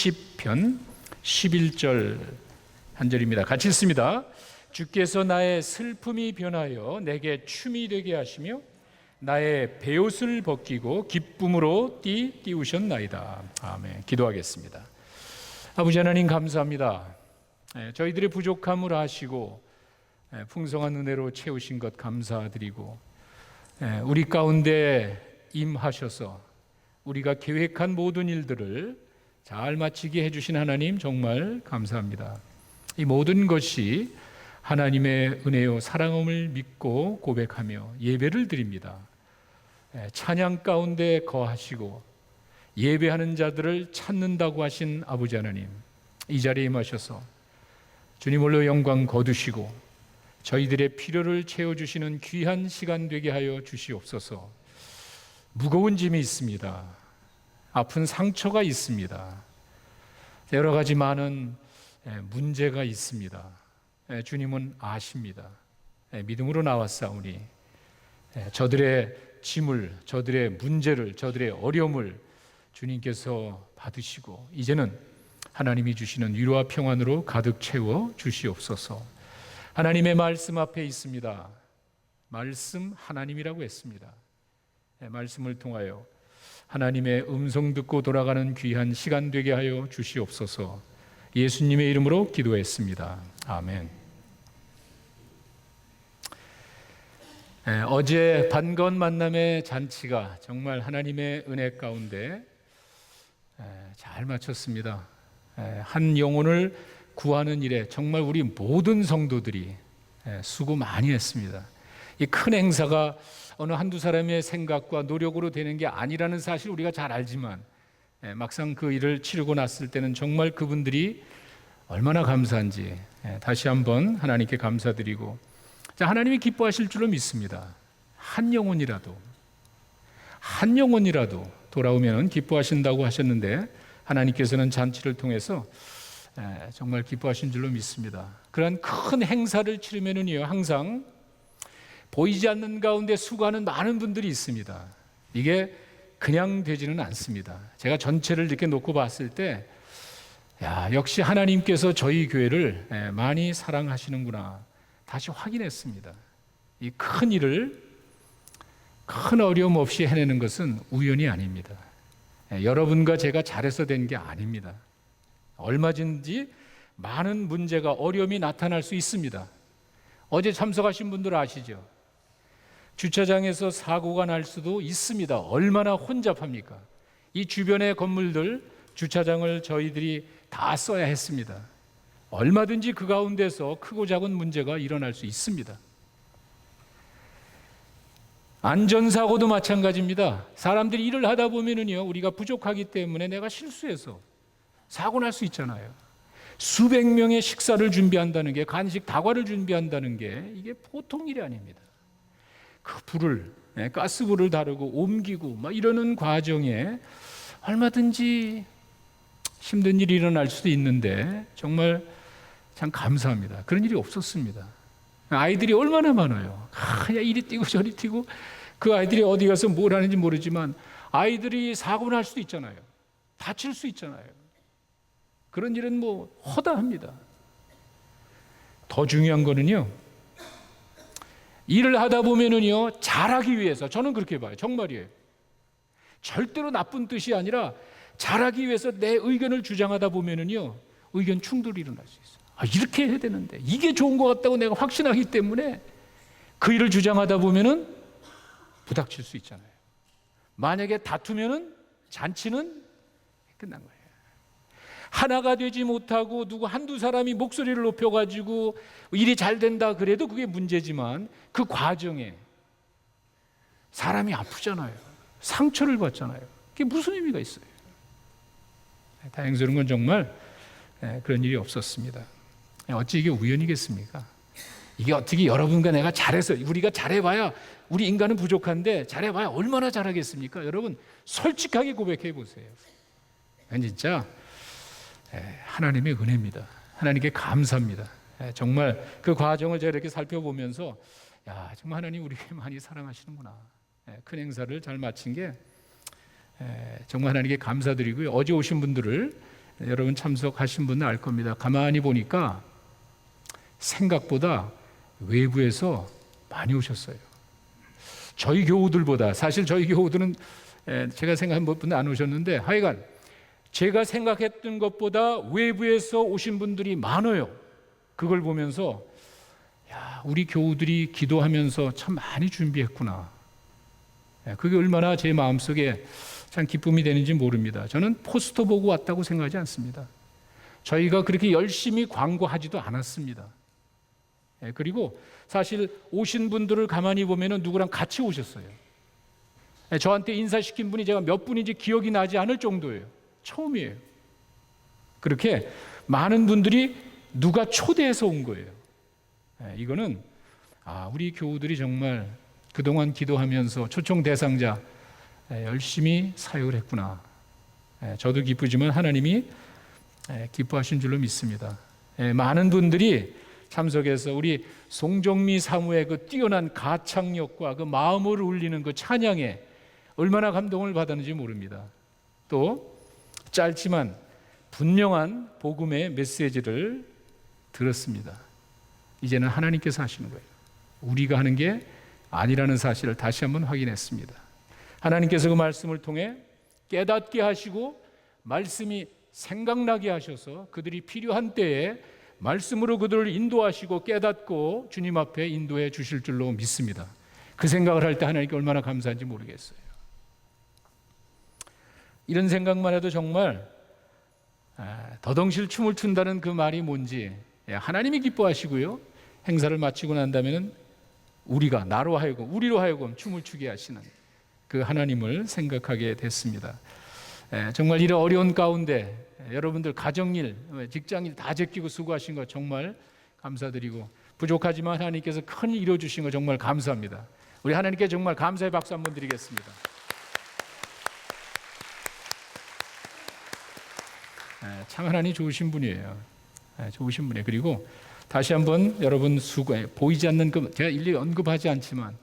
30편 11절 한 절입니다. 같이 읽습니다. 주께서 나의 슬픔이 변하여 내게 춤이 되게 하시며 나의 베옷을 벗기고 기쁨으로 띠우셨나이다. 아멘. 기도하겠습니다. 아버지 하나님 감사합니다. 저희들의 부족함을 아시고 풍성한 은혜로 채우신 것 감사드리고 우리 가운데 임하셔서 우리가 계획한 모든 일들을 잘 마치게 해주신 하나님 정말 감사합니다. 이 모든 것이 하나님의 은혜요 사랑함을 믿고 고백하며 예배를 드립니다. 찬양 가운데 거하시고 예배하는 자들을 찾는다고 하신 아버지 하나님, 이 자리에 임하셔서 주님 홀로 영광 거두시고 저희들의 필요를 채워주시는 귀한 시간 되게 하여 주시옵소서. 무거운 짐이 있습니다. 아픈 상처가 있습니다. 여러 가지 많은 문제가 있습니다. 주님은 아십니다. 믿음으로 나왔사오니 저들의 짐을, 저들의 문제를, 저들의 어려움을 주님께서 받으시고 이제는 하나님이 주시는 위로와 평안으로 가득 채워 주시옵소서. 하나님의 말씀 앞에 있습니다. 말씀 하나님이라고 했습니다. 말씀을 통하여 하나님의 음성 듣고 돌아가는 귀한 시간 되게 하여 주시옵소서. 예수님의 이름으로 기도했습니다. 아멘. 어제 반가운 만남의 잔치가 정말 하나님의 은혜 가운데 잘 마쳤습니다. 한 영혼을 구하는 일에 정말 우리 모든 성도들이 수고 많이 했습니다. 이 큰 행사가 어느 한두 사람의 생각과 노력으로 되는 게 아니라는 사실 우리가 잘 알지만 막상 그 일을 치르고 났을 때는 정말 그분들이 얼마나 감사한지 다시 한번 하나님께 감사드리고, 하나님이 기뻐하실 줄로 믿습니다. 한 영혼이라도 돌아오면 기뻐하신다고 하셨는데 하나님께서는 잔치를 통해서 정말 기뻐하신 줄로 믿습니다. 그런 큰 행사를 치르면은요 항상 보이지 않는 가운데 수고하는 많은 분들이 있습니다. 이게 그냥 되지는 않습니다. 제가 전체를 이렇게 놓고 봤을 때 역시 하나님께서 저희 교회를 많이 사랑하시는구나 다시 확인했습니다. 이 큰 일을 큰 어려움 없이 해내는 것은 우연이 아닙니다. 여러분과 제가 잘해서 된 게 아닙니다. 얼마든지 많은 문제가 어려움이 나타날 수 있습니다. 어제 참석하신 분들 아시죠? 주차장에서 사고가 날 수도 있습니다. 얼마나 혼잡합니까? 이 주변의 건물들 주차장을 저희들이 다 써야 했습니다. 얼마든지 그 가운데서 크고 작은 문제가 일어날 수 있습니다. 안전사고도 마찬가지입니다. 사람들이 일을 하다 보면은요 우리가 부족하기 때문에 내가 실수해서 사고 날 수 있잖아요. 수백 명의 식사를 준비한다는 게, 간식 다과를 준비한다는 게 이게 보통 일이 아닙니다. 그 불을, 가스불을 다루고 옮기고 막 이러는 과정에 얼마든지 힘든 일이 일어날 수도 있는데 정말 참 감사합니다. 그런 일이 없었습니다. 아이들이 얼마나 많아요. 그냥 이리 뛰고 저리 뛰고, 그 아이들이 어디 가서 뭘 하는지 모르지만 아이들이 사고 날 수도 있잖아요. 다칠 수 있잖아요. 그런 일은 허다합니다. 더 중요한 거는요, 일을 하다 보면은요 잘하기 위해서, 저는 그렇게 봐요. 정말이에요. 절대로 나쁜 뜻이 아니라 잘하기 위해서 내 의견을 주장하다 보면은요 의견 충돌이 일어날 수 있어요. 이렇게 해야 되는데 이게 좋은 것 같다고 내가 확신하기 때문에 그 일을 주장하다 보면은 부닥칠 수 있잖아요. 만약에 다투면은 잔치는 끝난 거예요. 하나가 되지 못하고 누구 한두 사람이 목소리를 높여가지고 일이 잘 된다 그래도 그게 문제지만 그 과정에 사람이 아프잖아요. 상처를 받잖아요. 그게 무슨 의미가 있어요? 다행스러운 건 정말 그런 일이 없었습니다. 어찌 이게 우연이겠습니까? 이게 어떻게 여러분과 내가 잘해서, 우리가 잘해봐야, 우리 인간은 부족한데 잘해봐야 얼마나 잘하겠습니까? 여러분 솔직하게 고백해 보세요. 진짜 하나님의 은혜입니다. 하나님께 감사합니다. 정말 그 과정을 제가 이렇게 살펴보면서 정말 하나님 우리 많이 사랑하시는구나. 큰 행사를 잘 마친 게 정말 하나님께 감사드리고요. 어제 오신 분들을 여러분 참석하신 분은 알 겁니다. 가만히 보니까 생각보다 외부에서 많이 오셨어요. 저희 교우들보다, 사실 저희 교우들은 제가 생각한 것보다 안 오셨는데, 하여간 제가 생각했던 것보다 외부에서 오신 분들이 많아요. 그걸 보면서 야, 우리 교우들이 기도하면서 참 많이 준비했구나. 그게 얼마나 제 마음속에 참 기쁨이 되는지 모릅니다. 저는 포스터 보고 왔다고 생각하지 않습니다. 저희가 그렇게 열심히 광고하지도 않았습니다. 그리고 사실 오신 분들을 가만히 보면 누구랑 같이 오셨어요. 저한테 인사시킨 분이 제가 몇 분인지 기억이 나지 않을 정도예요. 처음이에요. 그렇게 많은 분들이 누가 초대해서 온 거예요. 이거는 우리 교우들이 정말 그동안 기도하면서 초청 대상자 열심히 사역을 했구나. 저도 기쁘지만 하나님이 기뻐하신 줄로 믿습니다. 많은 분들이 참석해서 우리 송정미 사무의 그 뛰어난 가창력과 그 마음을 울리는 그 찬양에 얼마나 감동을 받았는지 모릅니다. 또 짧지만 분명한 복음의 메시지를 들었습니다. 이제는 하나님께서 하시는 거예요. 우리가 하는 게 아니라는 사실을 다시 한번 확인했습니다. 하나님께서 그 말씀을 통해 깨닫게 하시고 말씀이 생각나게 하셔서 그들이 필요한 때에 말씀으로 그들을 인도하시고 깨닫고 주님 앞에 인도해 주실 줄로 믿습니다. 그 생각을 할 때 하나님께 얼마나 감사한지 모르겠어요. 이런 생각만 해도 정말 더덩실 춤을 춘다는 그 말이 뭔지 하나님이 기뻐하시고요. 행사를 마치고 난다면 우리로 하여금 춤을 추게 하시는 그 하나님을 생각하게 됐습니다. 정말 이런 어려운 가운데 여러분들 가정일, 직장일 다 제끼고 수고하신 거 정말 감사드리고, 부족하지만 하나님께서 큰 일 이루어주신 거 정말 감사합니다. 우리 하나님께 정말 감사의 박수 한번 드리겠습니다. 참 하나님 좋으신 분이에요. 좋으신 분이에요. 그리고 다시 한번 여러분 보이지 않는 제가 일일이 언급하지 않지만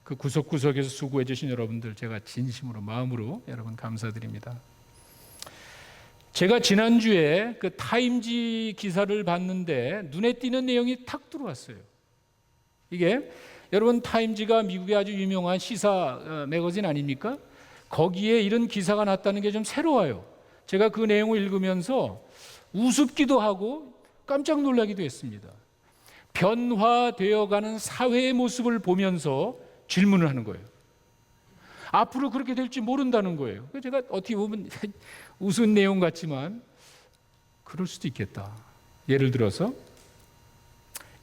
그 구석구석에서 수고해 주신 여러분들 제가 진심으로 마음으로 여러분 감사드립니다. 제가 지난주에 그 타임지 기사를 봤는데 눈에 띄는 내용이 탁 들어왔어요. 이게 여러분 타임지가 미국의 아주 유명한 시사 매거진 아닙니까? 거기에 이런 기사가 났다는 게 좀 새로워요. 제가 그 내용을 읽으면서 우습기도 하고 깜짝 놀라기도 했습니다. 변화되어가는 사회의 모습을 보면서 질문을 하는 거예요. 앞으로 그렇게 될지 모른다는 거예요. 제가 어떻게 보면 우스운 내용 같지만 그럴 수도 있겠다. 예를 들어서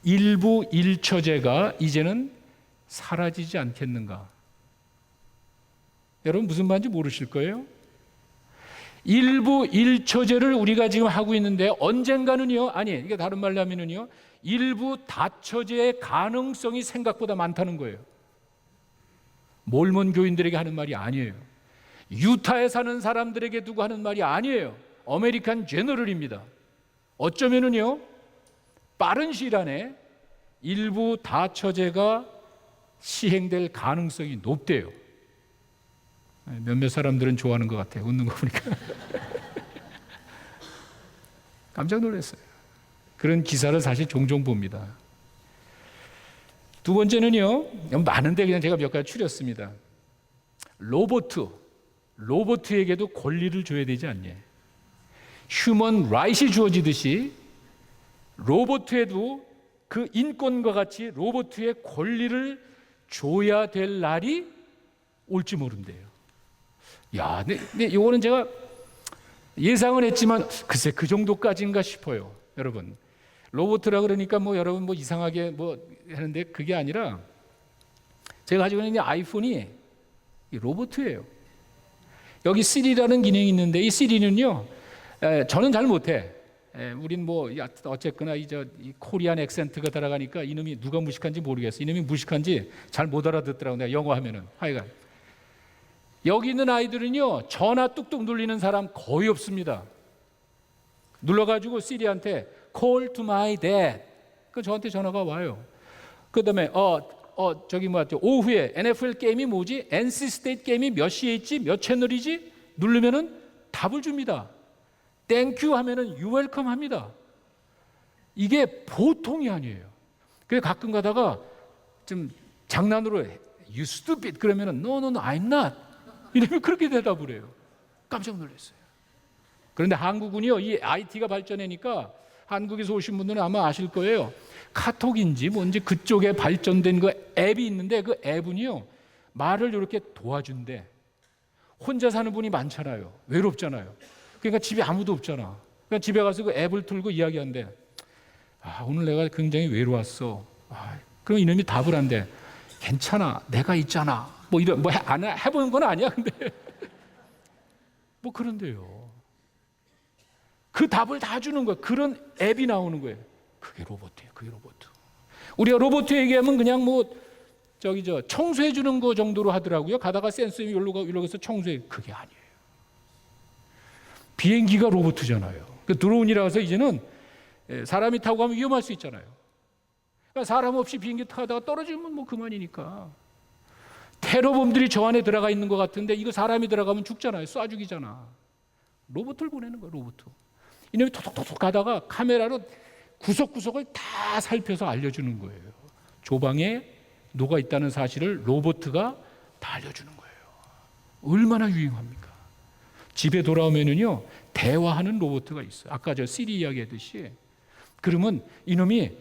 일부 일처제가 이제는 사라지지 않겠는가? 여러분 무슨 말인지 모르실 거예요. 일부 일처제를 우리가 지금 하고 있는데 언젠가는요, 이게 다른 말로 하면은요, 일부 다처제의 가능성이 생각보다 많다는 거예요. 몰몬 교인들에게 하는 말이 아니에요. 유타에 사는 사람들에게 두고 하는 말이 아니에요. 아메리칸 제너럴입니다. 어쩌면은요, 빠른 시일 안에 일부 다처제가 시행될 가능성이 높대요. 몇몇 사람들은 좋아하는 것 같아요. 웃는 거 보니까. 깜짝 놀랐어요. 그런 기사를 사실 종종 봅니다. 두 번째는요, 많은데 그냥 제가 몇 가지 추렸습니다. 로봇에게도 권리를 줘야 되지 않냐. 휴먼 라이트이 주어지듯이 로봇에도 그 인권과 같이 로봇의 권리를 줘야 될 날이 올지 모른대요. 근데 이거는 제가 예상을 했지만 글쎄 그 정도까지인가 싶어요. 여러분 로봇이라 그러니까 여러분 이상하게 하는데 그게 아니라 제가 가지고 있는 아이폰이 로봇이에요. 여기 시리라는 기능이 있는데 이 시리는요, 저는 잘 못해. 우린 어쨌거나 이 코리안 액센트가 들어가니까 이놈이 누가 무식한지 모르겠어. 이놈이 무식한지 잘 못 알아듣더라고. 내가 영어 하면은. 하여간 여기 있는 아이들은요, 전화 뚝뚝 눌리는 사람 거의 없습니다. 눌러가지고 시리한테 call to my dad. 그 저한테 전화가 와요. 그다음에 오후에 NFL 게임이 뭐지? NC 스테이트 게임이 몇 시에 있지? 몇 채널이지? 누르면은 답을 줍니다. 땡큐 하면은 you welcome 합니다. 이게 보통이 아니에요. 그래서 가끔 가다가 좀 장난으로 you stupid 그러면은 no, I'm not. 이러면 그렇게 대답을 해요. 깜짝 놀랐어요. 그런데 한국은요, 이 IT가 발전하니까 한국에서 오신 분들은 아마 아실 거예요. 카톡인지 뭔지 그쪽에 발전된 그 앱이 있는데 그 앱은요, 말을 이렇게 도와준대. 혼자 사는 분이 많잖아요. 외롭잖아요. 그러니까 집에 아무도 없잖아. 그러니까 집에 가서 그 앱을 틀고 이야기한대. 오늘 내가 굉장히 외로웠어. 그럼 이놈이 답을 한대. 괜찮아, 내가 있잖아. 뭐 이런 안 해본 건 아니야, 근데 뭐 그런데요. 그 답을 다 주는 거예요. 그런 앱이 나오는 거예요. 그게 로봇이에요. 그게 로봇. 우리가 로봇 얘기하면 그냥 청소해 주는 거 정도로 하더라고요. 가다가 센서이 여기로 가서 청소해. 그게 아니에요. 비행기가 로봇이잖아요. 그 드론이라고 해서 이제는 사람이 타고 가면 위험할 수 있잖아요. 그러니까 사람 없이 비행기 타다가 떨어지면 뭐 그만이니까. 테러범들이 저 안에 들어가 있는 것 같은데 이거 사람이 들어가면 죽잖아요. 쏴 죽이잖아. 로봇을 보내는 거예요. 로봇. 이놈이 톡톡톡 가다가 카메라로 구석구석을 다 살펴서 알려주는 거예요. 조방에 녹아 있다는 사실을 로봇가 다 알려주는 거예요. 얼마나 유용합니까? 집에 돌아오면은요, 대화하는 로봇가 있어요. 아까 저 시리 이야기했듯이. 그러면 이놈이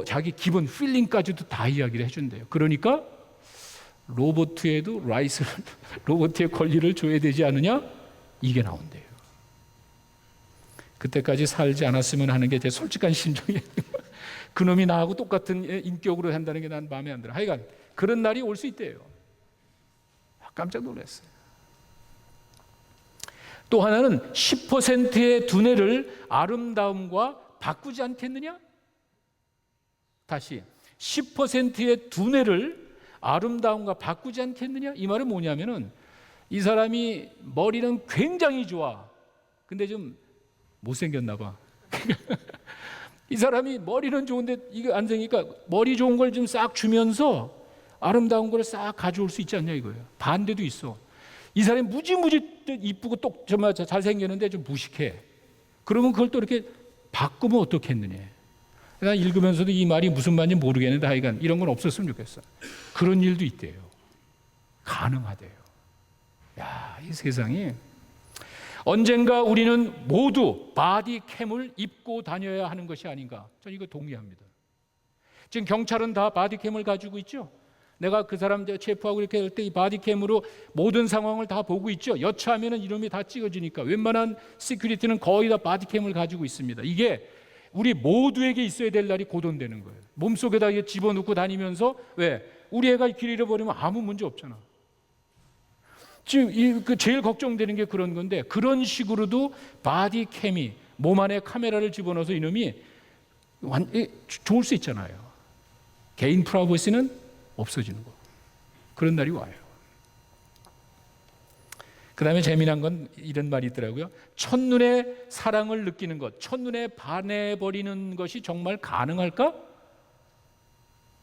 자기 기본 필링까지도 다 이야기를 해준대요. 그러니까 로봇에도 로봇의 권리를 줘야 되지 않느냐? 이게 나온대요. 그때까지 살지 않았으면 하는 게 제 솔직한 심정이에요. 그놈이 나하고 똑같은 인격으로 한다는 게 난 마음에 안 들어. 하여간 그런 날이 올 수 있대요. 깜짝 놀랐어요. 또 하나는 10%의 두뇌를 아름다움과 바꾸지 않겠느냐? 다시 10%의 두뇌를 아름다움과 바꾸지 않겠느냐? 이 말은 뭐냐면은 이 사람이 머리는 굉장히 좋아. 근데 좀 못생겼나 봐. 이 사람이 머리는 좋은데 이거 안 생기니까 머리 좋은 걸 좀 싹 주면서 아름다운 걸 싹 가져올 수 있지 않냐 이거예요. 반대도 있어. 이 사람이 무지무지 이쁘고 정말 잘생겼는데 좀 무식해. 그러면 그걸 또 이렇게 바꾸면 어떻겠느냐. 난 읽으면서도 이 말이 무슨 말인지 모르겠는데 하여간 이런 건 없었으면 좋겠어. 그런 일도 있대요. 가능하대요. 야, 이 세상이 언젠가 우리는 모두 바디캠을 입고 다녀야 하는 것이 아닌가. 저는 이거 동의합니다. 지금 경찰은 다 바디캠을 가지고 있죠. 내가 그 사람 체포하고 이렇게 할 때 이 바디캠으로 모든 상황을 다 보고 있죠. 여차하면 이름이 다 찍어지니까 웬만한 시큐리티는 거의 다 바디캠을 가지고 있습니다. 이게 우리 모두에게 있어야 될 날이 고돈되는 거예요. 몸속에다 집어넣고 다니면서 왜? 우리 애가 길 잃어버리면 아무 문제 없잖아. 지금 제일 걱정되는 게 그런 건데 그런 식으로도 바디캠이 몸 안에 카메라를 집어넣어서 이놈이 좋을 수 있잖아요. 개인 프라이버시는 없어지는 거. 그런 날이 와요. 그 다음에 재미난 건 이런 말이 있더라고요. 첫눈에 사랑을 느끼는 것, 첫눈에 반해버리는 것이 정말 가능할까?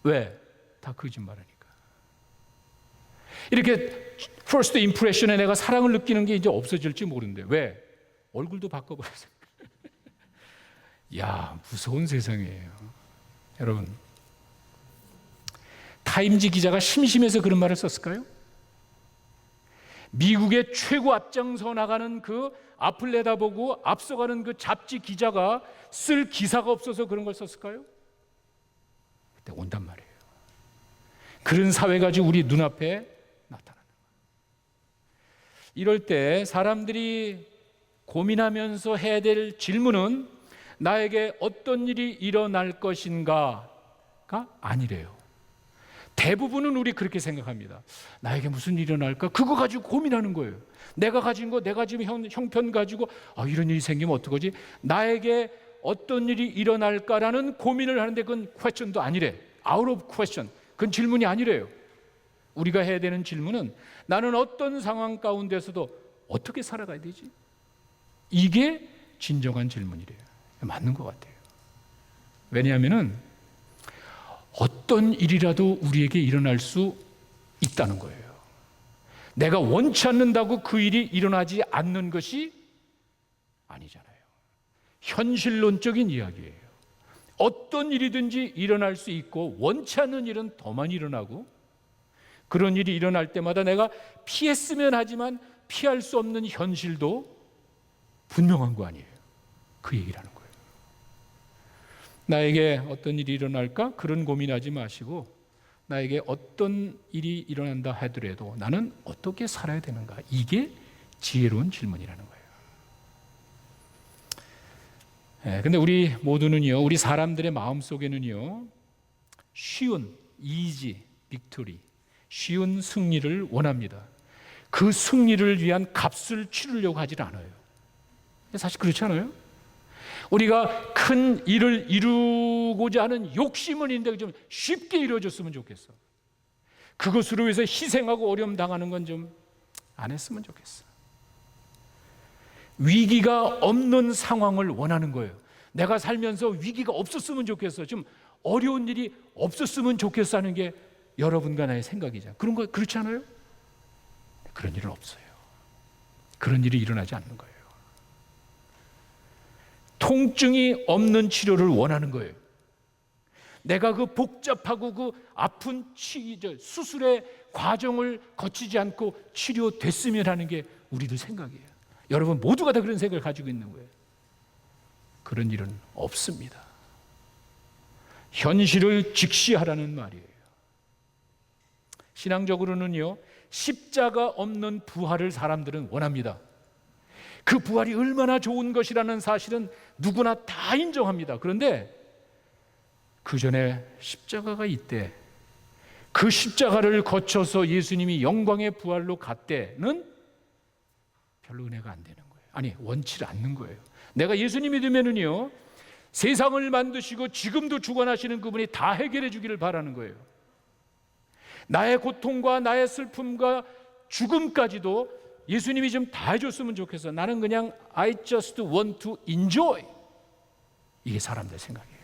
왜? 다 거짓말하니까. 이렇게 first impression에 내가 사랑을 느끼는 게 이제 없어질지 모르는데 왜? 얼굴도 바꿔버렸어요. 야, 무서운 세상이에요. 여러분, 타임지 기자가 심심해서 그런 말을 썼을까요? 미국의 최고 앞장서 나가는 그 앞을 내다보고 앞서가는 그 잡지 기자가 쓸 기사가 없어서 그런 걸 썼을까요? 그때 온단 말이에요. 그런 사회가 지금 우리 눈앞에 나타나는 거예요. 이럴 때 사람들이 고민하면서 해야 될 질문은 나에게 어떤 일이 일어날 것인가가 아니래요. 대부분은 우리 그렇게 생각합니다. 나에게 무슨 일이 일어날까? 그거 가지고 고민하는 거예요. 내가 가진 거, 내가 지금 형편 가지고 이런 일이 생기면 어떡하지? 나에게 어떤 일이 일어날까라는 고민을 하는데 그건 퀘스천도 아니래. out of question. 그건 질문이 아니래요. 우리가 해야 되는 질문은 나는 어떤 상황 가운데서도 어떻게 살아가야 되지? 이게 진정한 질문이래요. 맞는 것 같아요. 왜냐하면은 어떤 일이라도 우리에게 일어날 수 있다는 거예요. 내가 원치 않는다고 그 일이 일어나지 않는 것이 아니잖아요. 현실론적인 이야기예요. 어떤 일이든지 일어날 수 있고 원치 않는 일은 더 많이 일어나고, 그런 일이 일어날 때마다 내가 피했으면 하지만 피할 수 없는 현실도 분명한 거 아니에요. 그 얘기라는 거예요. 나에게 어떤 일이 일어날까? 그런 고민하지 마시고, 나에게 어떤 일이 일어난다 하더라도 나는 어떻게 살아야 되는가? 이게 지혜로운 질문이라는 거예요. 근데 우리 모두는요, 우리 사람들의 마음속에는요, 쉬운, 이지, 빅토리, 쉬운 승리를 원합니다. 그 승리를 위한 값을 치르려고 하질 않아요. 사실 그렇지 않아요? 우리가 큰 일을 이루고자 하는 욕심은 있는데 좀 쉽게 이루어졌으면 좋겠어. 그것으로 위해서 희생하고 어려움 당하는 건 좀 안 했으면 좋겠어. 위기가 없는 상황을 원하는 거예요. 내가 살면서 위기가 없었으면 좋겠어. 좀 어려운 일이 없었으면 좋겠어 하는 게 여러분과 나의 생각이잖아요. 그런 거 그렇지 않아요? 그런 일은 없어요. 그런 일이 일어나지 않는 거예요. 통증이 없는 치료를 원하는 거예요. 내가 그 복잡하고 그 아픈 수술의 과정을 거치지 않고 치료됐으면 하는 게 우리들 생각이에요. 여러분 모두가 다 그런 생각을 가지고 있는 거예요. 그런 일은 없습니다. 현실을 직시하라는 말이에요. 신앙적으로는요, 십자가 없는 부활을 사람들은 원합니다. 그 부활이 얼마나 좋은 것이라는 사실은 누구나 다 인정합니다. 그런데 그 전에 십자가가 있대. 그 십자가를 거쳐서 예수님이 영광의 부활로 갔대는 별로 은혜가 안 되는 거예요. 아니, 원치 않는 거예요. 내가 예수님이 되면은요, 세상을 만드시고 지금도 주관하시는 그분이 다 해결해 주기를 바라는 거예요. 나의 고통과 나의 슬픔과 죽음까지도 예수님이 좀 다 해줬으면 좋겠어. 나는 그냥 I just want to enjoy. 이게 사람들의 생각이에요.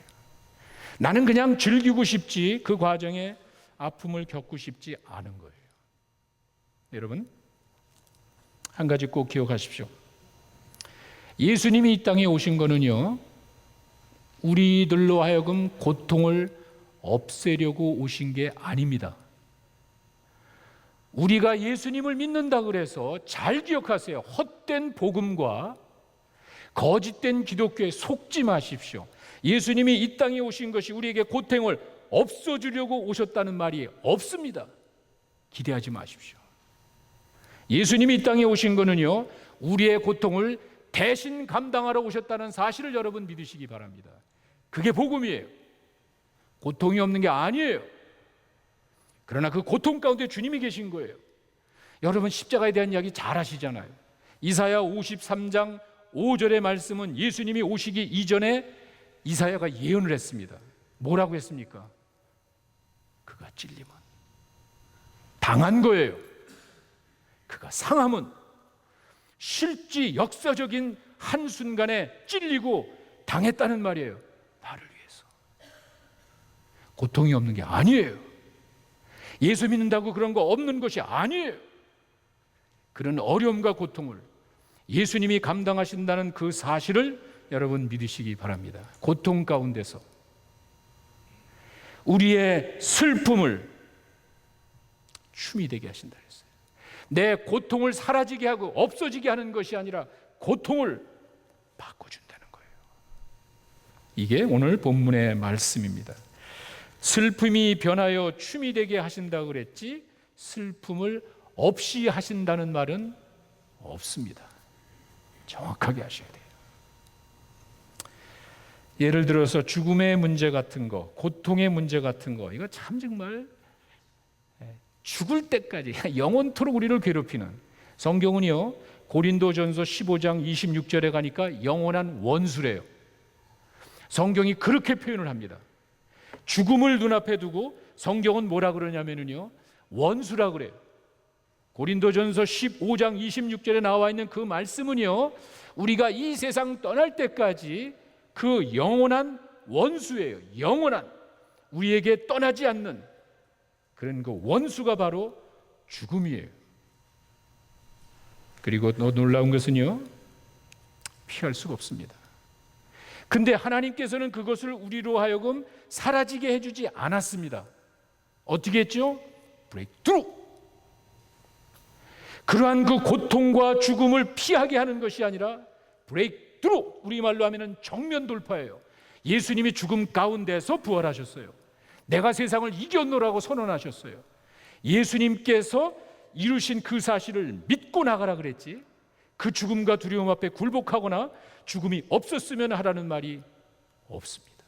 나는 그냥 즐기고 싶지 그 과정에 아픔을 겪고 싶지 않은 거예요. 여러분, 한 가지 꼭 기억하십시오. 예수님이 이 땅에 오신 거는요, 우리들로 하여금 고통을 없애려고 오신 게 아닙니다. 우리가 예수님을 믿는다 그래서 잘 기억하세요. 헛된 복음과 거짓된 기독교에 속지 마십시오. 예수님이 이 땅에 오신 것이 우리에게 고통을 없어주려고 오셨다는 말이 없습니다. 기대하지 마십시오. 예수님이 이 땅에 오신 거는요, 우리의 고통을 대신 감당하러 오셨다는 사실을 여러분 믿으시기 바랍니다. 그게 복음이에요. 고통이 없는 게 아니에요. 그러나 그 고통 가운데 주님이 계신 거예요. 여러분 십자가에 대한 이야기 잘 아시잖아요. 이사야 53장 5절의 말씀은 예수님이 오시기 이전에 이사야가 예언을 했습니다. 뭐라고 했습니까? 그가 찔림은 당한 거예요. 그가 상함은 실제 역사적인 한순간에 찔리고 당했다는 말이에요. 나를 위해서. 고통이 없는 게 아니에요. 예수 믿는다고 그런 거 없는 것이 아니에요. 그런 어려움과 고통을 예수님이 감당하신다는 그 사실을 여러분 믿으시기 바랍니다. 고통 가운데서 우리의 슬픔을 춤이 되게 하신다 그랬어요. 내 고통을 사라지게 하고 없어지게 하는 것이 아니라 고통을 바꿔준다는 거예요. 이게 오늘 본문의 말씀입니다. 슬픔이 변하여 춤이 되게 하신다고 그랬지 슬픔을 없이 하신다는 말은 없습니다. 정확하게 하셔야 돼요. 예를 들어서 죽음의 문제 같은 거, 고통의 문제 같은 거, 이거 참 정말 죽을 때까지 영원토록 우리를 괴롭히는, 성경은요 고린도전서 15장 26절에 가니까 영원한 원수래요. 성경이 그렇게 표현을 합니다. 죽음을 눈앞에 두고 성경은 뭐라 그러냐면요, 원수라 그래요. 고린도전서 15장 26절에 나와 있는 그 말씀은요, 우리가 이 세상 떠날 때까지 그 영원한 원수예요. 영원한, 우리에게 떠나지 않는 그런 그 원수가 바로 죽음이에요. 그리고 또 놀라운 것은요, 피할 수가 없습니다. 근데 하나님께서는 그것을 우리로 하여금 사라지게 해주지 않았습니다. 어떻게 했죠? 브레이크트루. 그러한 그 고통과 죽음을 피하게 하는 것이 아니라 브레이크트루, 우리말로 하면 정면 돌파예요. 예수님이 죽음 가운데서 부활하셨어요. 내가 세상을 이겼노라고 선언하셨어요. 예수님께서 이루신 그 사실을 믿고 나가라 그랬지, 그 죽음과 두려움 앞에 굴복하거나 죽음이 없었으면 하라는 말이 없습니다.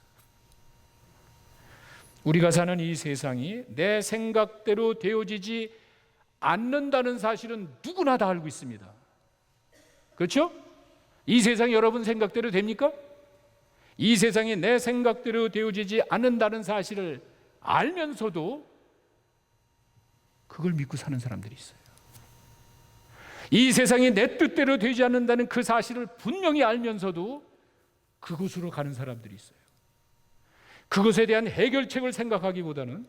우리가 사는 이 세상이 내 생각대로 되어지지 않는다는 사실은 누구나 다 알고 있습니다. 그렇죠? 이 세상이 여러분 생각대로 됩니까? 이 세상이 내 생각대로 되어지지 않는다는 사실을 알면서도 그걸 믿고 사는 사람들이 있어요. 이 세상이 내 뜻대로 되지 않는다는 그 사실을 분명히 알면서도 그곳으로 가는 사람들이 있어요. 그것에 대한 해결책을 생각하기보다는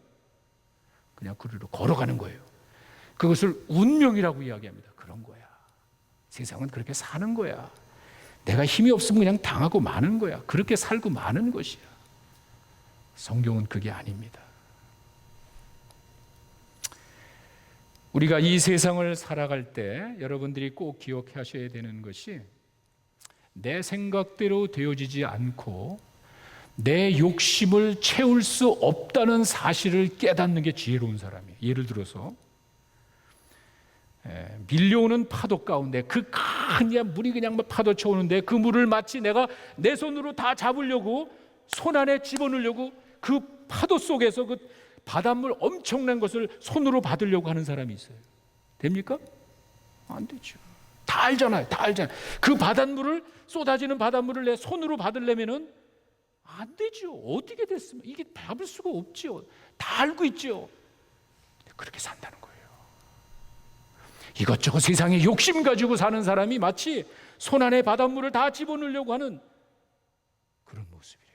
그냥 그리로 걸어가는 거예요. 그것을 운명이라고 이야기합니다. 그런 거야. 세상은 그렇게 사는 거야. 내가 힘이 없으면 그냥 당하고 마는 거야. 그렇게 살고 마는 것이야. 성경은 그게 아닙니다. 우리가 이 세상을 살아갈 때 여러분들이 꼭 기억하셔야 되는 것이, 내 생각대로 되어지지 않고 내 욕심을 채울 수 없다는 사실을 깨닫는 게 지혜로운 사람이에요. 예를 들어서 밀려오는 파도 가운데 그 큰 물이 그냥 파도 쳐오는데 그 물을 마치 내가 내 손으로 다 잡으려고 손 안에 집어넣으려고 그 파도 속에서 그 바닷물 엄청난 것을 손으로 받으려고 하는 사람이 있어요. 됩니까? 안 되죠. 다 알잖아요. 다 알잖아요. 그 바닷물을, 쏟아지는 바닷물을 내 손으로 받으려면은 안 되죠. 어떻게 됐으면 이게 잡을 수가 없죠. 다 알고 있죠. 그렇게 산다는 거예요. 이것저것 세상에 욕심 가지고 사는 사람이 마치 손 안에 바닷물을 다 집어넣으려고 하는 그런 모습이에요.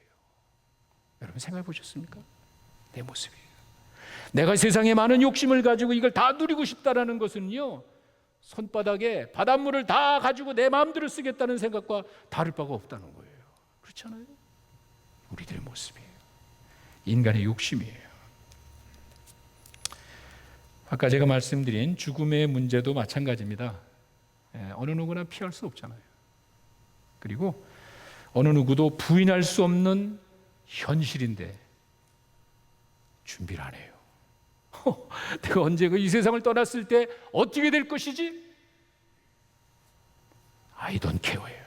여러분 생각해 보셨습니까? 내 모습이에요. 내가 세상에 많은 욕심을 가지고 이걸 다 누리고 싶다라는 것은요, 손바닥에 바닷물을 다 가지고 내 마음대로 쓰겠다는 생각과 다를 바가 없다는 거예요. 그렇잖아요. 우리들의 모습이에요. 인간의 욕심이에요. 아까 제가 말씀드린 죽음의 문제도 마찬가지입니다. 어느 누구나 피할 수 없잖아요. 그리고 어느 누구도 부인할 수 없는 현실인데 준비를 안 해요. 내가 언제 이 세상을 떠났을 때 어떻게 될 것이지? I don't care예요.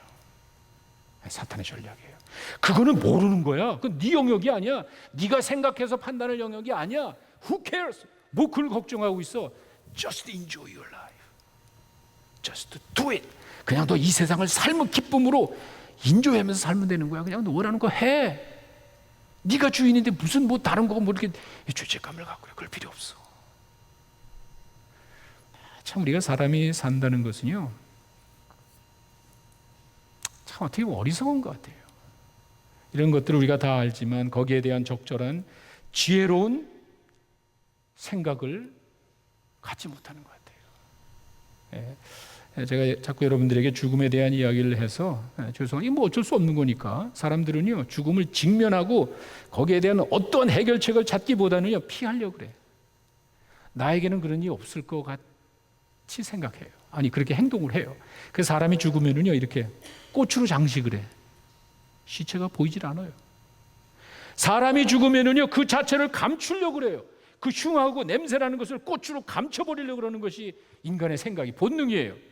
사탄의 전략이에요. 그거는 모르는 거야. 그건 네 영역이 아니야. 네가 생각해서 판단할 영역이 아니야. Who cares? 뭐 그걸 걱정하고 있어? Just enjoy your life. Just do it. 그냥 너 이 세상을 삶의 기쁨으로 인조하면서 살면 되는 거야. 그냥 너 원하는 거 해. 네가 주인인데 무슨 뭐 다른 거 뭐 이렇게 죄책감을 갖고 그래. 그럴 필요 없어. 참 우리가 사람이 산다는 것은요, 참 어떻게 보면 어리석은 것 같아요. 이런 것들을 우리가 다 알지만 거기에 대한 적절한 지혜로운 생각을 갖지 못하는 것 같아요. 제가 자꾸 여러분들에게 죽음에 대한 이야기를 해서 죄송해요. 뭐 어쩔 수 없는 거니까 사람들은요 죽음을 직면하고 거기에 대한 어떤 해결책을 찾기보다는요 피하려고 그래. 나에게는 그런 일이 없을 것 같이 생각해요. 아니 그렇게 행동을 해요. 그 사람이 죽으면은요 이렇게 꽃으로 장식을 해. 시체가 보이질 않아요. 사람이 죽으면은요 그 자체를 감추려고 그래요. 그 흉하고 냄새나는 것을 꽃으로 감춰버리려고 그러는 것이 인간의 생각이 본능이에요.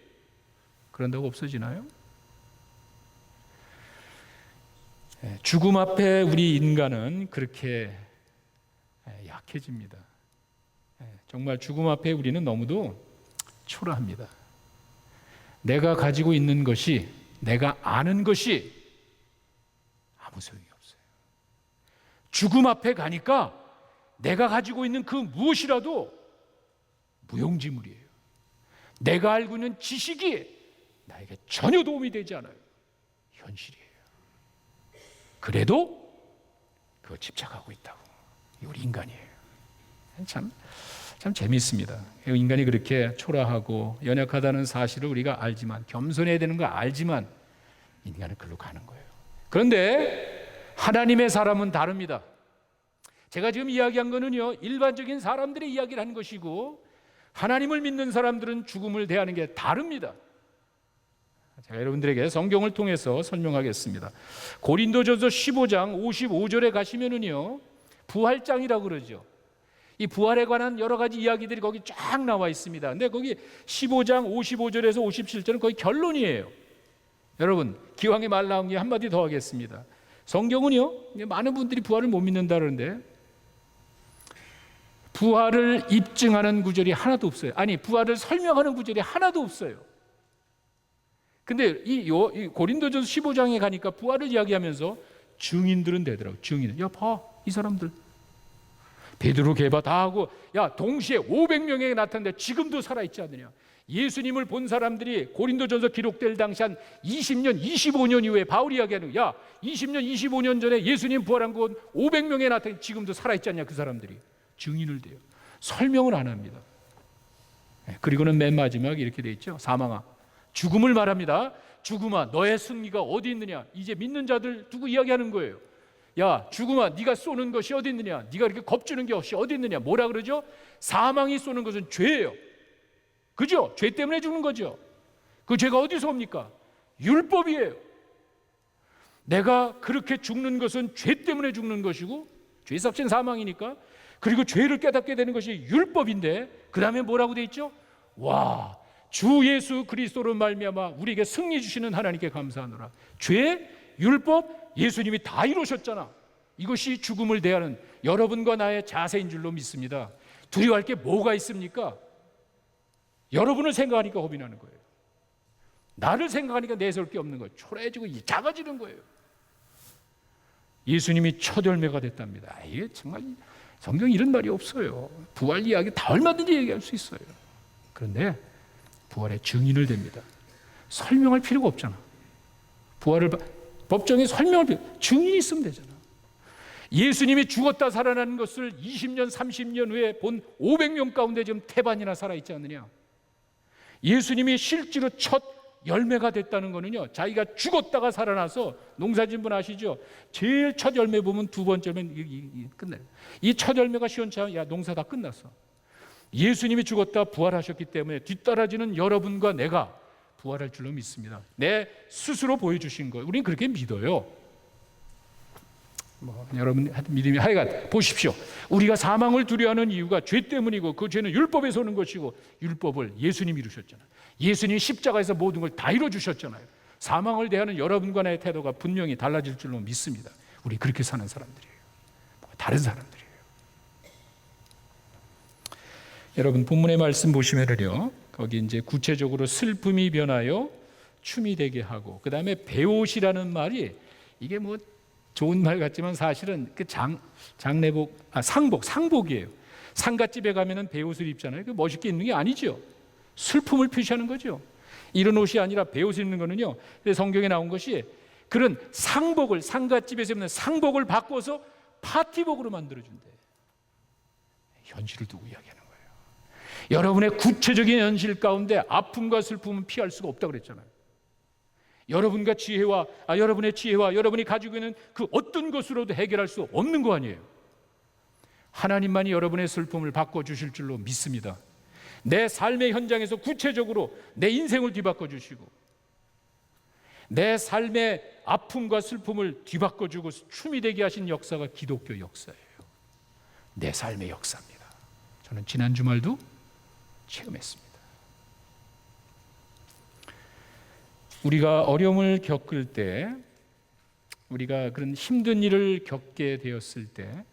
그런다고 없어지나요? 죽음 앞에 우리 인간은 그렇게 약해집니다. 정말 죽음 앞에 우리는 너무도 초라합니다. 내가 가지고 있는 것이, 내가 아는 것이 아무 소용이 없어요. 죽음 앞에 가니까 내가 가지고 있는 그 무엇이라도 무용지물이에요. 내가 알고 있는 지식이 나에게 전혀 도움이 되지 않아요. 현실이에요. 그래도 그거 집착하고 있다고. 우리 인간이에요. 참 재미있습니다. 인간이 그렇게 초라하고 연약하다는 사실을 우리가 알지만, 겸손해야 되는 거 알지만 인간은 글로 가는 거예요. 그런데 하나님의 사람은 다릅니다. 제가 지금 이야기한 거는요, 일반적인 사람들의 이야기를 한 것이고, 하나님을 믿는 사람들은 죽음을 대하는 게 다릅니다. 제가 여러분들에게 성경을 통해서 설명하겠습니다. 고린도전서 15장 55절에 가시면은요, 부활장이라고 그러죠. 이 부활에 관한 여러 가지 이야기들이 거기 쫙 나와 있습니다. 근데 거기 15장 55절에서 57절은 거의 결론이에요. 여러분, 기왕에 말 나온 게 한마디 더 하겠습니다. 성경은요, 많은 분들이 부활을 못 믿는다 그러는데 부활을 입증하는 구절이 하나도 없어요. 아니, 부활을 설명하는 구절이 하나도 없어요. 근데 이 고린도전서 15장에 가니까 부활을 이야기하면서 증인들은 되더라고요. 증인. 야, 봐, 이 사람들. 베드로, 게바 다 하고, 야, 동시에 500명에게 나타났는데 지금도 살아있지 않느냐. 예수님을 본 사람들이 고린도전서 기록될 당시 한 20년, 25년 이후에 바울이 이야기하는, 야, 20년, 25년 전에 예수님 부활한 곳 500명에 나타났는데 지금도 살아있지 않냐, 그 사람들이. 증인을 대요. 설명을 안 합니다. 그리고는 맨 마지막에 이렇게 돼 있죠. 사망아, 죽음을 말합니다. 죽음아, 너의 승리가 어디 있느냐. 이제 믿는 자들 두고 이야기하는 거예요. 야, 죽음아, 네가 쏘는 것이 어디 있느냐. 네가 이렇게 겁주는 것이 어디 있느냐. 뭐라 그러죠? 사망이 쏘는 것은 죄예요. 그죠? 죄 때문에 죽는 거죠. 그 죄가 어디서 옵니까? 율법이에요. 내가 그렇게 죽는 것은 죄 때문에 죽는 것이고, 죄 삭신 사망이니까. 그리고 죄를 깨닫게 되는 것이 율법인데, 그 다음에 뭐라고 돼 있죠? 와, 주 예수 그리스도로 말미암아 우리에게 승리 주시는 하나님께 감사하노라. 죄, 율법, 예수님이 다 이루셨잖아. 이것이 죽음을 대하는 여러분과 나의 자세인 줄로 믿습니다. 두려워할 게 뭐가 있습니까? 여러분을 생각하니까 겁이 나는 거예요. 나를 생각하니까 내세울 게 없는 거예요. 초라해지고 작아지는 거예요. 예수님이 첫 열매가 됐답니다. 이게 정말 성경에 이런 말이 없어요. 부활 이야기 다 얼마든지 얘기할 수 있어요. 그런데 부활의 증인을 됩니다. 설명할 필요가 없잖아. 부활을 법정에 설명할 증인이 있으면 되잖아. 예수님이 죽었다 살아나는 것을 20년, 30년 후에 본 500명 가운데 지금 태반이나 살아있지 않느냐. 예수님이 실제로 첫 열매가 됐다는 거는요, 자기가 죽었다가 살아나서, 농사짓는 분 아시죠? 제일 첫 열매 보면 두 번째 열매는 끝나요. 이 첫 열매가 시원치 않으면 야, 농사 다 끝났어. 예수님이 죽었다 부활하셨기 때문에 뒤따라지는 여러분과 내가 부활할 줄로 믿습니다. 내 스스로 보여주신 거예요. 우리는 그렇게 믿어요. 여러분 믿음이 하여간 보십시오. 우리가 사망을 두려워하는 이유가 죄 때문이고, 그 죄는 율법에서 오는 것이고, 율법을 예수님이 이루셨잖아요. 예수님이 십자가에서 모든 걸 다 이루어주셨잖아요. 사망을 대하는 여러분과 나의 태도가 분명히 달라질 줄로 믿습니다. 우리 그렇게 사는 사람들이에요. 다른 사람들이에요. 여러분 본문의 말씀 보시면요, 거기 이제 구체적으로 슬픔이 변하여 춤이 되게 하고, 그 다음에 배옷이라는 말이, 이게 뭐 좋은 말 같지만 사실은 그 상복이에요. 상갓집에 가면은 배옷을 입잖아요. 그 멋있게 입는 게 아니죠. 슬픔을 표시하는 거죠. 이런 옷이 아니라 배옷을 입는 거는요, 성경에 나온 것이 그런 상복을, 상갓집에서 입는 상복을 바꿔서 파티복으로 만들어준대. 현실을 두고 이야기하는 거예요. 여러분의 구체적인 현실 가운데 아픔과 슬픔은 피할 수가 없다고 그랬잖아요. 여러분의 지혜와 여러분이 가지고 있는 그 어떤 것으로도 해결할 수 없는 거 아니에요. 하나님만이 여러분의 슬픔을 바꿔주실 줄로 믿습니다. 내 삶의 현장에서 구체적으로 내 인생을 뒤바꿔 주시고, 내 삶의 아픔과 슬픔을 뒤바꿔주고 춤이 되게 하신 역사가 기독교 역사예요. 내 삶의 역사입니다. 저는 지난 주말도 체험했습니다. 우리가 어려움을 겪을 때, 우리가 그런 힘든 일을 겪게 되었을 때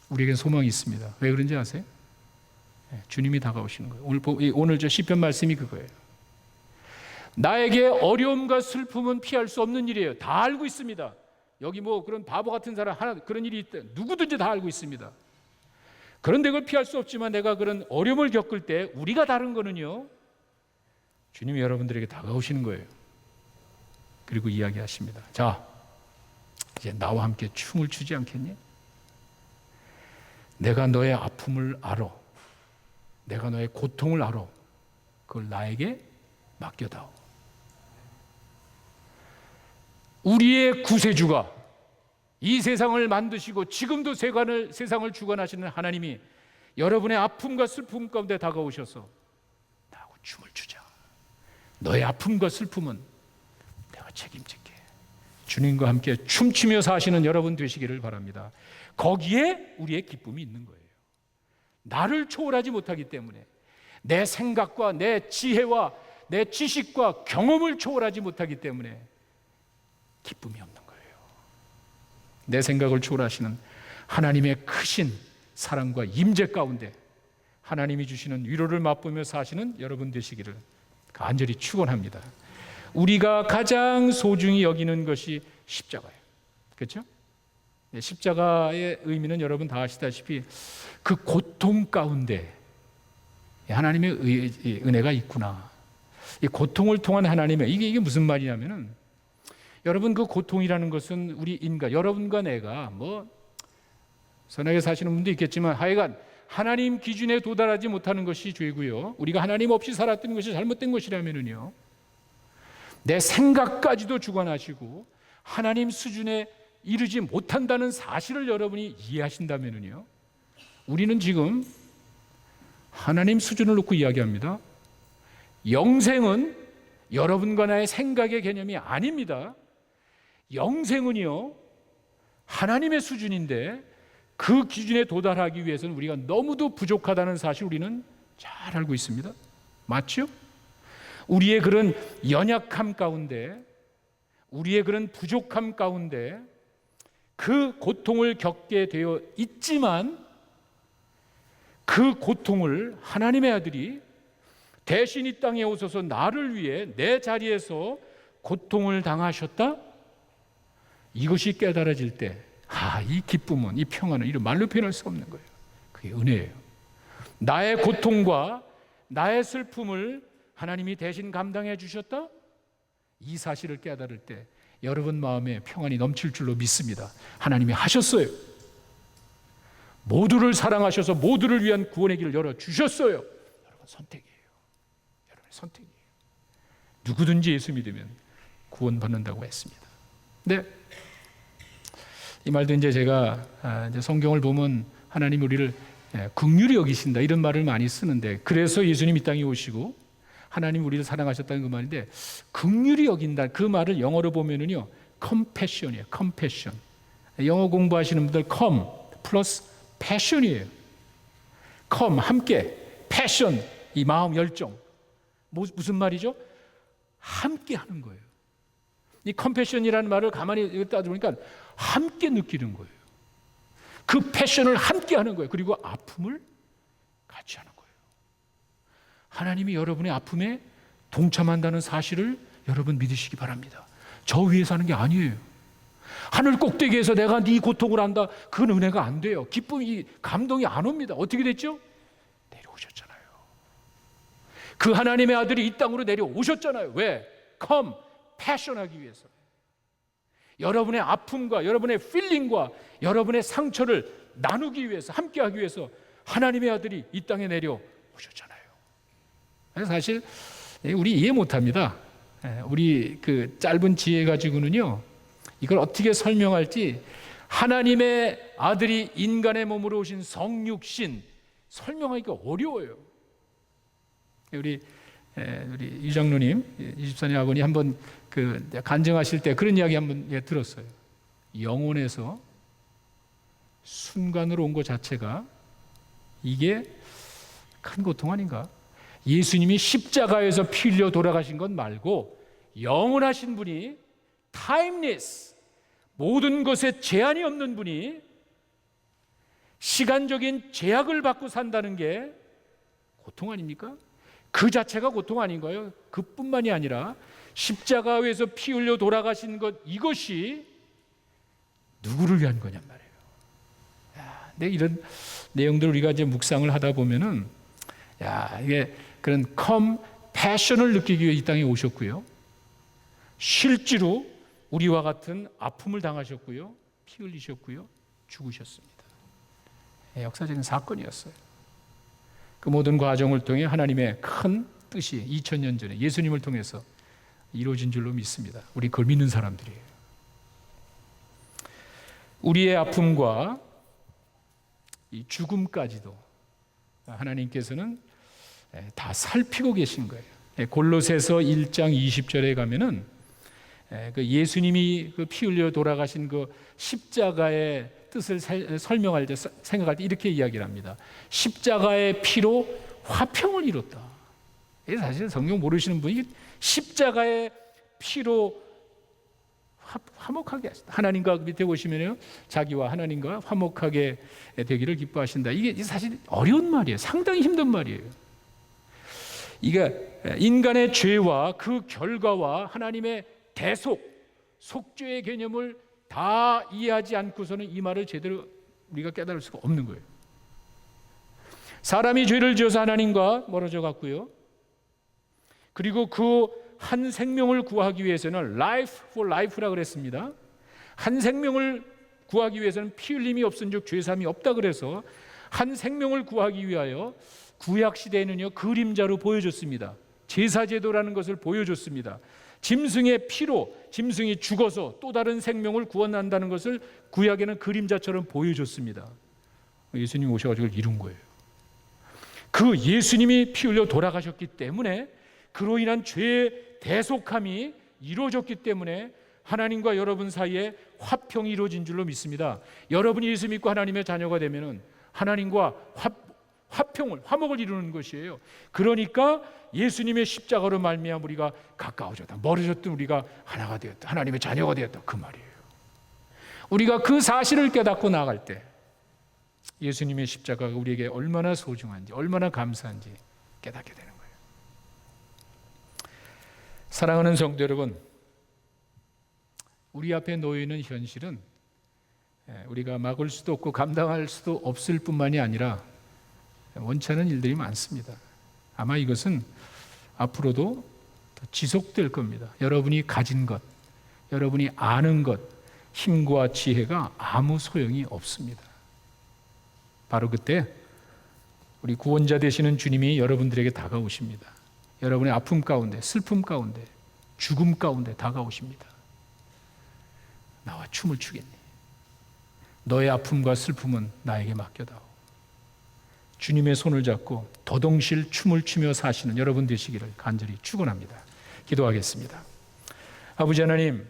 우리에겐 소망이 있습니다. 왜 그런지 아세요? 주님이 다가오시는 거예요. 오늘 저 시편 말씀이 그거예요. 나에게 어려움과 슬픔은 피할 수 없는 일이에요. 다 알고 있습니다. 여기 뭐 그런 바보 같은 사람 하나, 그런 일이 있다, 누구든지 다 알고 있습니다. 그런데 그걸 피할 수 없지만 내가 그런 어려움을 겪을 때 우리가 다른 거는요, 주님이 여러분들에게 다가오시는 거예요. 그리고 이야기하십니다. 자, 이제 나와 함께 춤을 추지 않겠니? 내가 너의 아픔을 알아. 내가 너의 고통을 알아. 그걸 나에게 맡겨다오. 우리의 구세주가 이 세상을 만드시고 지금도 세상을 주관하시는 하나님이 여러분의 아픔과 슬픔 가운데 다가오셔서 나하고 춤을 추자. 너의 아픔과 슬픔은 내가 책임질게. 주님과 함께 춤추며 사시는 여러분 되시기를 바랍니다. 거기에 우리의 기쁨이 있는 거예요. 나를 초월하지 못하기 때문에, 내 생각과 내 지혜와 내 지식과 경험을 초월하지 못하기 때문에 기쁨이 없는 거예요. 내 생각을 초월하시는 하나님의 크신 사랑과 임재 가운데 하나님이 주시는 위로를 맛보며 사시는 여러분 되시기를 간절히 축원합니다. 우리가 가장 소중히 여기는 것이 십자가예요. 그렇죠? 십자가의 의미는 여러분 다 아시다시피 그 고통 가운데 하나님의 은혜가 있구나. 이 고통을 통한 하나님의 이게 무슨 말이냐면은, 여러분 그 고통이라는 것은 우리 인간, 여러분과 내가 뭐 선하게 사시는 분도 있겠지만 하여간 하나님 기준에 도달하지 못하는 것이 죄고요. 우리가 하나님 없이 살았던 것이 잘못된 것이라면은요, 내 생각까지도 주관하시고 하나님 수준에 이르지 못한다는 사실을 여러분이 이해하신다면은요, 우리는 지금 하나님 수준을 놓고 이야기합니다. 영생은 여러분과 나의 생각의 개념이 아닙니다. 영생은요, 하나님의 수준인데 그 기준에 도달하기 위해서는 우리가 너무도 부족하다는 사실 우리는 잘 알고 있습니다. 맞죠? 우리의 그런 연약함 가운데, 우리의 그런 부족함 가운데 그 고통을 겪게 되어 있지만, 그 고통을 하나님의 아들이 대신 이 땅에 오셔서 나를 위해 내 자리에서 고통을 당하셨다? 이것이 깨달아질 때, 이 기쁨은, 이 평안은 이런 말로 표현할 수 없는 거예요. 그게 은혜예요. 나의 고통과 나의 슬픔을 하나님이 대신 감당해 주셨다? 이 사실을 깨달을 때 여러분 마음에 평안이 넘칠 줄로 믿습니다. 하나님이 하셨어요. 모두를 사랑하셔서 모두를 위한 구원의 길을 열어주셨어요. 여러분 선택이에요. 여러분의 선택이에요. 누구든지 예수 믿으면 구원받는다고 했습니다. 네, 이 말도 이제 제가 이제 성경을 보면 하나님 우리를 긍휼히 여기신다 이런 말을 많이 쓰는데, 그래서 예수님 이 땅에 오시고 하나님 우리를 사랑하셨다는 그 말인데, 긍휼히 여긴다 그 말을 영어로 보면은요 compassion이에요. compassion. 영어 공부하시는 분들 come 플러스 passion이에요. come 함께, passion 이 마음 열정. 무슨 말이죠? 함께 하는 거예요. 이 compassion이라는 말을 가만히 따져보니까 함께 느끼는 거예요. 그 패션을 함께 하는 거예요. 그리고 아픔을 같이 하는 거예요. 하나님이 여러분의 아픔에 동참한다는 사실을 여러분 믿으시기 바랍니다. 저 위에서 하는 게 아니에요. 하늘 꼭대기에서 내가 네 고통을 안다, 그건 은혜가 안 돼요. 기쁨이, 감동이 안 옵니다. 어떻게 됐죠? 내려오셨잖아요. 그 하나님의 아들이 이 땅으로 내려오셨잖아요. 왜? come, 패션하기 위해서. 여러분의 아픔과 여러분의 필링과 여러분의 상처를 나누기 위해서, 함께하기 위해서 하나님의 아들이 이 땅에 내려오셨잖아요. 사실 우리 이해 못합니다. 우리 그 짧은 지혜 가지고는요, 이걸 어떻게 설명할지, 하나님의 아들이 인간의 몸으로 오신 성육신 설명하기가 어려워요. 우리 유장로님, 24년 아버님 한번 그 간증하실 때 그런 이야기 한번 들었어요. 영혼에서 순간으로 온 것 자체가 이게 큰 고통 아닌가? 예수님이 십자가에서 피 흘려 돌아가신 것 말고 영원하신 분이, 타임리스, 모든 것에 제한이 없는 분이 시간적인 제약을 받고 산다는 게 고통 아닙니까? 그 자체가 고통 아닌가요? 그뿐만이 아니라 십자가에서 피 흘려 돌아가신 것, 이것이 누구를 위한 거냔 말이에요. 근데 이런 내용들 우리가 이제 묵상을 하다 보면은, 이게 그런 컴패션을 느끼기 위해 이 땅에 오셨고요, 실제로 우리와 같은 아픔을 당하셨고요, 피 흘리셨고요, 죽으셨습니다. 역사적인 사건이었어요. 그 모든 과정을 통해 하나님의 큰 뜻이 2000년 전에 예수님을 통해서 이루어진 줄로 믿습니다. 우리 그걸 믿는 사람들이에요. 우리의 아픔과 이 죽음까지도 하나님께서는 다 살피고 계신 거예요. 골로새서 1장 20절에 가면은 그 예수님이 그 피 흘려 돌아가신 그 십자가의 뜻을 설명할 때, 생각할 때 이렇게 이야기를 합니다. 십자가의 피로 화평을 이뤘다. 사실 성경 모르시는 분이 십자가의 피로 화목하게 하신다. 하나님과 밑에 보시면요, 자기와 하나님과 화목하게 되기를 기뻐하신다. 이게 사실 어려운 말이에요. 상당히 힘든 말이에요. 이게 인간의 죄와 그 결과와 하나님의 대속, 속죄의 개념을 다 이해하지 않고서는 이 말을 제대로 우리가 깨달을 수가 없는 거예요. 사람이 죄를 지어서 하나님과 멀어져 갔고요. 그리고 그 한 생명을 구하기 위해서는 life for life라고 그랬습니다. 한 생명을 구하기 위해서는 피 흘림이 없은즉 죄삼이 없다 그래서 한 생명을 구하기 위하여 구약 시대에는요, 그림자로 보여줬습니다. 제사제도라는 것을 보여줬습니다. 짐승의 피로 짐승이 죽어서 또 다른 생명을 구원한다는 것을 구약에는 그림자처럼 보여줬습니다. 예수님이 오셔가지고 이룬 거예요. 그 예수님이 피 흘려 돌아가셨기 때문에 그로 인한 죄의 대속함이 이루어졌기 때문에 하나님과 여러분 사이에 화평이 이루어진 줄로 믿습니다. 여러분이 예수 믿고 하나님의 자녀가 되면은 하나님과 화목을 이루는 것이에요. 그러니까 예수님의 십자가로 말미암아 우리가 가까워졌다. 멀어졌던 우리가 하나가 되었다. 하나님의 자녀가 되었다. 그 말이에요. 우리가 그 사실을 깨닫고 나아갈 때 예수님의 십자가가 우리에게 얼마나 소중한지, 얼마나 감사한지 깨닫게 되는 거예요. 사랑하는 성도 여러분, 우리 앞에 놓여 있는 현실은 우리가 막을 수도 없고 감당할 수도 없을 뿐만이 아니라 원치 않은 일들이 많습니다. 아마 이것은 앞으로도 더 지속될 겁니다. 여러분이 가진 것, 여러분이 아는 것, 힘과 지혜가 아무 소용이 없습니다. 바로 그때 우리 구원자 되시는 주님이 여러분들에게 다가오십니다. 여러분의 아픔 가운데, 슬픔 가운데, 죽음 가운데 다가오십니다. 나와 춤을 추겠니? 너의 아픔과 슬픔은 나에게 맡겨다오. 주님의 손을 잡고 더동실 춤을 추며 사시는 여러분 되시기를 간절히 축원합니다. 기도하겠습니다. 아버지 하나님,